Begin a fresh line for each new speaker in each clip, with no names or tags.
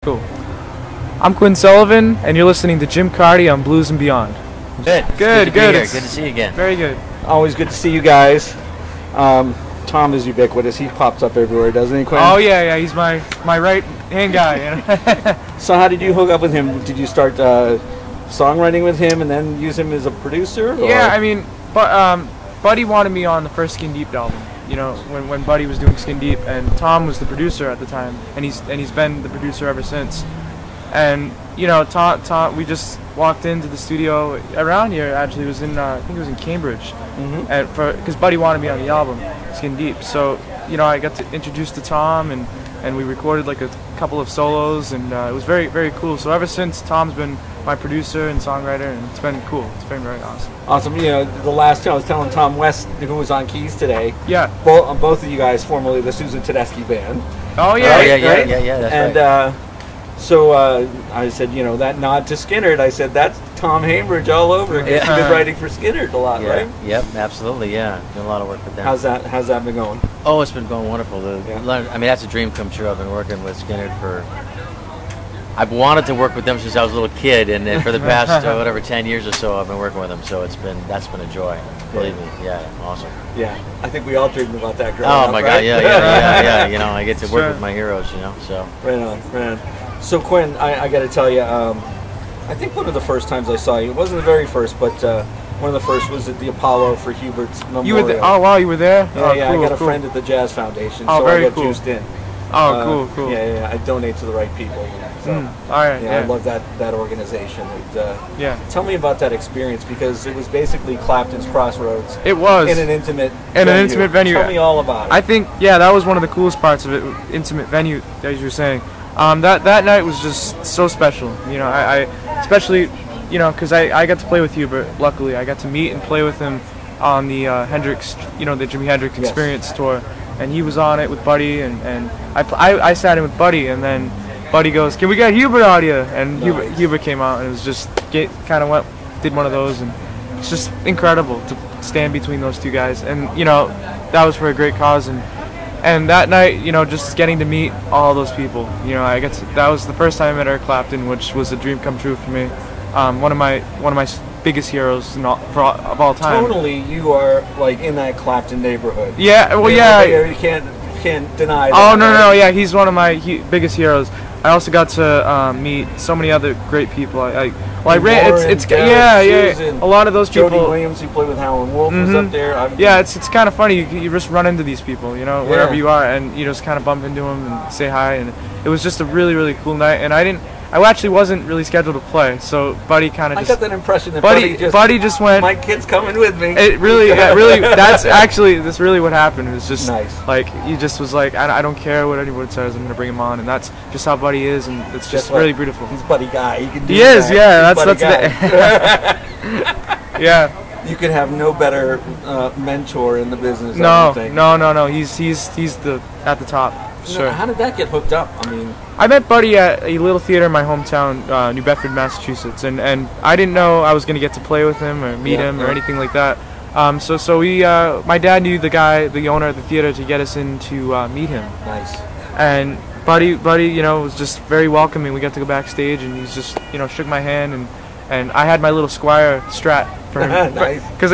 Cool. I'm Quinn Sullivan, and you're listening to Jim Carty on Blues and Beyond.
Good.
Good.
Good to see you again.
Very good.
Always good to see you guys. Tom is ubiquitous. He pops up everywhere, doesn't he, Quinn?
Oh yeah. He's my right hand guy. You know?
So how did you hook up with him? Did you start songwriting with him and then use him as a producer? Or?
Yeah, I mean, Buddy wanted me on the first Skin Deep album. You know, when Buddy was doing Skin Deep, and Tom was the producer at the time, and he's been the producer ever since. And you know, Tom, we just walked into the studio around here. Actually, it was in I think it was in Cambridge, because Buddy wanted me on the album Skin Deep. So you know, I got to introduce to Tom, and we recorded like a couple of solos, and it was very, very cool. So ever since, Tom's been my producer and songwriter, and it's been cool. It's been very awesome.
Awesome. You know, the last time I was telling Tom West, who was on keys today.
Yeah.
Both of you guys, formerly the Susan Tedeschi Band.
Oh yeah, right? yeah. That's right.
So I said, you know, that nod to Skinnerd. I said that's Tom Hambridge all over again. You've been writing for Skinnerd a lot, right?
Yep, absolutely. Yeah, doing a lot of work with them.
How's that been going?
Oh, it's been going wonderful. I mean, that's a dream come true. I've been working with Skinnerd for. I've wanted to work with them since I was a little kid, and then for the past 10 years or so, I've been working with them. So that's been a joy. Believe me, awesome.
Yeah, I think we all dreamed about that growing up.
Oh my God, yeah. You know, I get to work with my heroes. You know, so.
Right on. So Quinn, I got to tell you, I think one of the first times I saw you, it wasn't the very first, but one of the first was at the Apollo for Hubert's Memorial.
You were there? Oh wow, you were there?
Yeah,
Cool,
I got a friend at the Jazz Foundation,
oh,
so
very
I got
cool.
juiced in.
Oh, cool.
Yeah, I donate to the right people. So,
all right.
I love that organization.
Yeah.
Tell me about that experience, because it was basically Clapton's Crossroads.
It was
in an intimate
venue.
Tell me all about it.
I think that was one of the coolest parts of it. Intimate venue, as you were saying. That night was just so special. You know, I especially, you know, because I got to play with Hubert. Luckily, I got to meet and play with him on the Hendrix, you know, the Jimi Hendrix Experience tour, and he was on it with Buddy, and I sat in with Buddy, and then Buddy goes, "Can we get Hubert audio?" And nice. Hubert came out, and it was just did one of those, and it's just incredible to stand between those two guys, and you know, that was for a great cause, and that night, you know, just getting to meet all those people, you know, that was the first time I met Eric Clapton, which was a dream come true for me. One of my biggest heroes of all time.
Totally, you are like in that Clapton neighborhood.
Yeah, well,
You can't deny that.
Oh no, yeah, he's one of my biggest heroes. I also got to meet so many other great people. I ran. It's
Susan,
a lot of those people.
Jody Williams, who played with Howlin' Wolf, was up there.
It's kind of funny. You just run into these people, you know, wherever you are, and you just kind of bump into them and say hi. And it was just a really, really cool night. And I actually wasn't really scheduled to play, so Buddy kind of.
I got that impression that
Buddy just went.
My kid's coming with me.
It really. That's really what happened. It was just nice. Like he just was like, I don't care what anyone says. I'm gonna bring him on, and that's just how Buddy is, and it's just really beautiful.
He's Buddy guy. He can do
He is,
that.
That's yeah.
You could have no better mentor in the business.
No. He's at the top. Sure.
How did that get hooked up? I mean,
I met Buddy at a little theater in my hometown, New Bedford, Massachusetts, and I didn't know I was going to get to play with him or meet him or anything like that. So we, my dad knew the owner of the theater, to get us in to meet him.
Nice.
And Buddy, you know, was just very welcoming. We got to go backstage, and he's just, you know, shook my hand, and I had my little Squire Strat for him.
Nice.
Because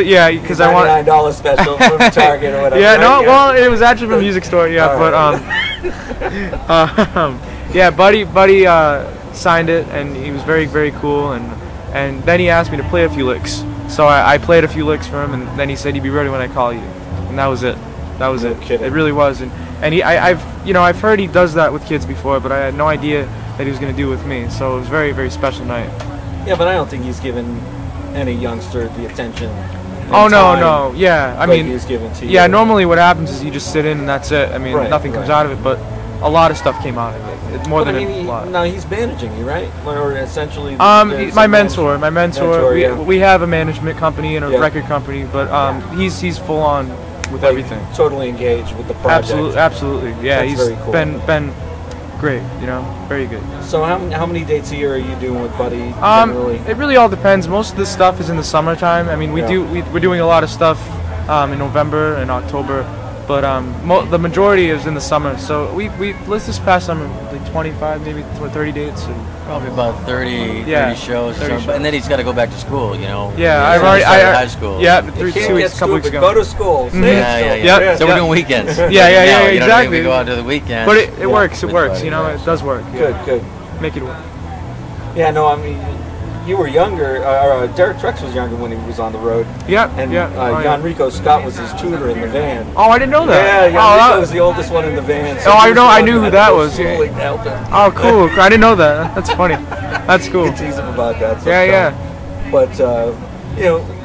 I want
$99 special from Target or whatever.
Yeah, no, well, it was actually from a music store. Yeah, Buddy signed it, and he was very, very cool, and then he asked me to play a few licks. So I played a few licks for him, and then he said he'd be ready when I call you, and that was it. That was it.
Kidding.
It really was, and I've heard he does that with kids before, but I had no idea that he was going to do it with me. So it was a very, very special night.
Yeah, but I don't think he's given any youngster the attention.
Oh no, yeah. I mean,
he's given to you.
Yeah, normally what happens is you just sit in and that's it. I mean, nothing comes out of it, but a lot of stuff came out of it. It's more than a lot.
No, he's managing you, right? Or essentially.
My mentor.
Yeah.
We have a management company and a record company, but he's full on with everything.
Totally engaged with the project.
Absolutely. Yeah,
That's
he's
very cool.
been great, you know, very good.
So how many dates a year are you doing with Buddy generally?
It really all depends. Most of the stuff is in the summertime. I mean, we're doing a lot of stuff in November and October, but the majority is in the summer. So we this past summer like 25, maybe 30 dates. And
probably about 30 shows.
30 shows.
And then he's got to go back to school, you know.
Yeah,
I've
already
high school.
Yeah,
You
2
can't
weeks,
get
couple weeks
stupid.
ago.
Go to school. Stay
Yeah,
at
yeah,
school.
yeah. So we're doing weekends.
Yeah,
now, you know,
exactly.
We go out to the weekends.
But it works. It
With
works.
buddy,
You know,
right,
it does work.
Good, good.
Make it work.
Yeah, no, I mean, you were younger. Derek Trex was younger when he was on the road.
Yeah,
And
yeah.
Jan Rico Scott was his tutor in the van.
Oh, I didn't know that.
Yeah, Jan Rico was the oldest one in the van. So
I
he was
know.
the
I
one
knew
that
who
had
that
to go
was.
schooling to help him.
Oh, cool. I didn't know that. That's funny. That's cool.
You can tease him about that.
Yeah,
sometime. But you know,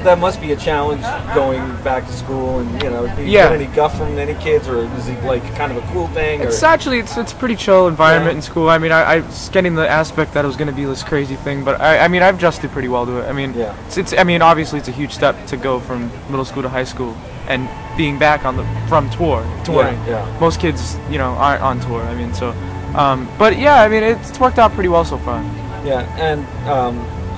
that must be a challenge going back to school, and you know, do you get any guff from any kids, or is it like kind of a cool thing?
It's actually it's a pretty chill environment in school. I mean, I was getting the aspect that it was going to be this crazy thing, but I mean, I've adjusted pretty well to it. I mean, it's I mean, obviously it's a huge step to go from middle school to high school and being back on from touring. Most kids, you know, aren't on tour. I mean, so, but yeah, I mean, it's worked out pretty well so far.
Yeah, and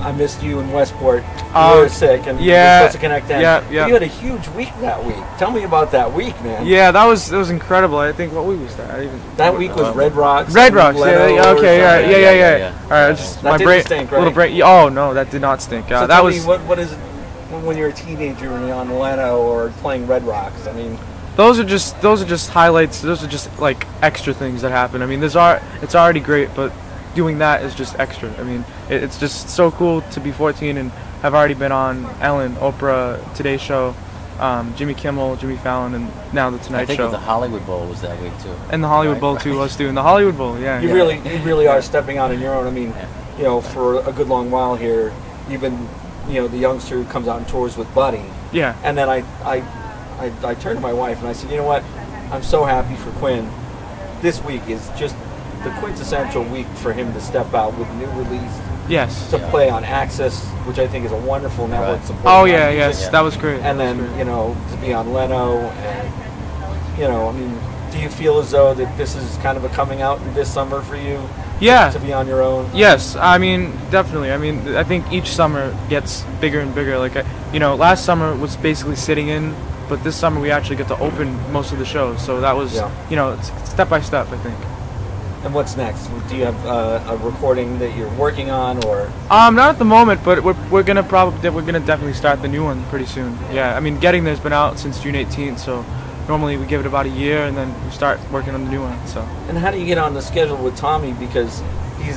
I missed you in Westport. You were sick, and we were supposed to connect then.
Yeah.
You had a huge week that week. Tell me about that week, man.
Yeah, that was incredible. I think what week was that?
That week was Red Rocks.
Red Rocks. Yeah. All right, just
that
my
didn't
brain.
stink, right?
Little brain. Oh no, that did not stink.
So
that was.
What is it when you're a teenager and you're on Leno or playing Red Rocks? I mean.
Those are just highlights. Those are just like extra things that happen. I mean, it's already great, but doing that is just extra. I mean, it's just so cool to be 14 and have already been on Ellen, Oprah, Today Show, Jimmy Kimmel, Jimmy Fallon, and now the Tonight Show.
I think the Hollywood Bowl was that week too.
And the Hollywood Bowl too was too. And the Hollywood Bowl,
You really are stepping out on your own. I mean, you know, for a good long while here, you've been, you know, the youngster who comes out and tours with Buddy.
Yeah.
And then I turned to my wife and I said, you know what? I'm so happy for Quinn. This week is just the quintessential week for him to step out with a new release.
Yes.
To play on Access, which I think is a wonderful network support.
Oh yeah, yes, that was great.
And then you know, to be on Leno, and you know, I mean, do you feel as though that this is kind of a coming out this summer for you?
Yeah.
To be on your own.
Yes, I mean definitely. I mean, I think each summer gets bigger and bigger. Like you know, last summer was basically sitting in, but this summer we actually get to open most of the shows. So that was you know, it's step by step, I think.
And what's next? Do you have a recording that you're working on, or?
Not at the moment, but we're gonna definitely start the new one pretty soon. Yeah, I mean, Getting There's been out since June 18th, so normally we give it about a year and then we start working on the new one. So.
And how do you get on the schedule with Tommy, because he's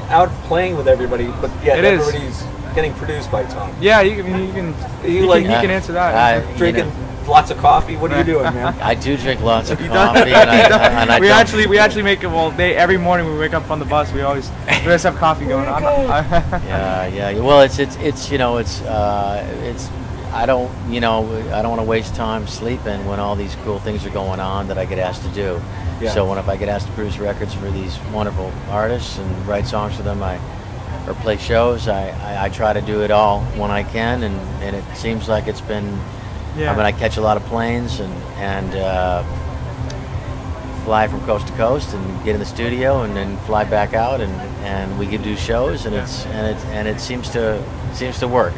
out playing with everybody, but everybody's getting produced by Tom.
Yeah, you can answer that.
Drinking lots of coffee. What are you doing, man?
I do drink lots of coffee, and I
we actually make it every morning when we wake up on the bus. We always have coffee going on.
yeah. Well, it's you know it's I don't want to waste time sleeping when all these cool things are going on that I get asked to do. Yeah. So if I get asked to produce records for these wonderful artists and write songs for them, or play shows, I try to do it all when I can, and it seems like it's been. Yeah. I mean, I catch a lot of planes and fly from coast to coast and get in the studio and then fly back out and we can do shows and it seems to work,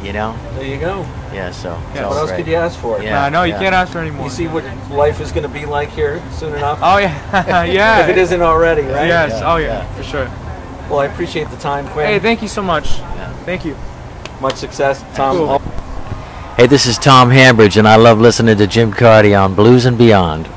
you know.
There you go.
Yeah. So.
Yeah. What else could you ask for?
Yeah. No, you can't ask for any more.
You see what life is going to be like here soon enough.
Oh yeah. Yeah.
If it isn't already, right?
Yes. Yeah. Oh yeah. For sure.
Well, I appreciate the time, Quinn.
Hey, thank you so much. Yeah. Thank you.
Much success, Tom.
Cool.
Hey, this is Tom Hambridge, and I love listening to Jim Carty on Blues and Beyond.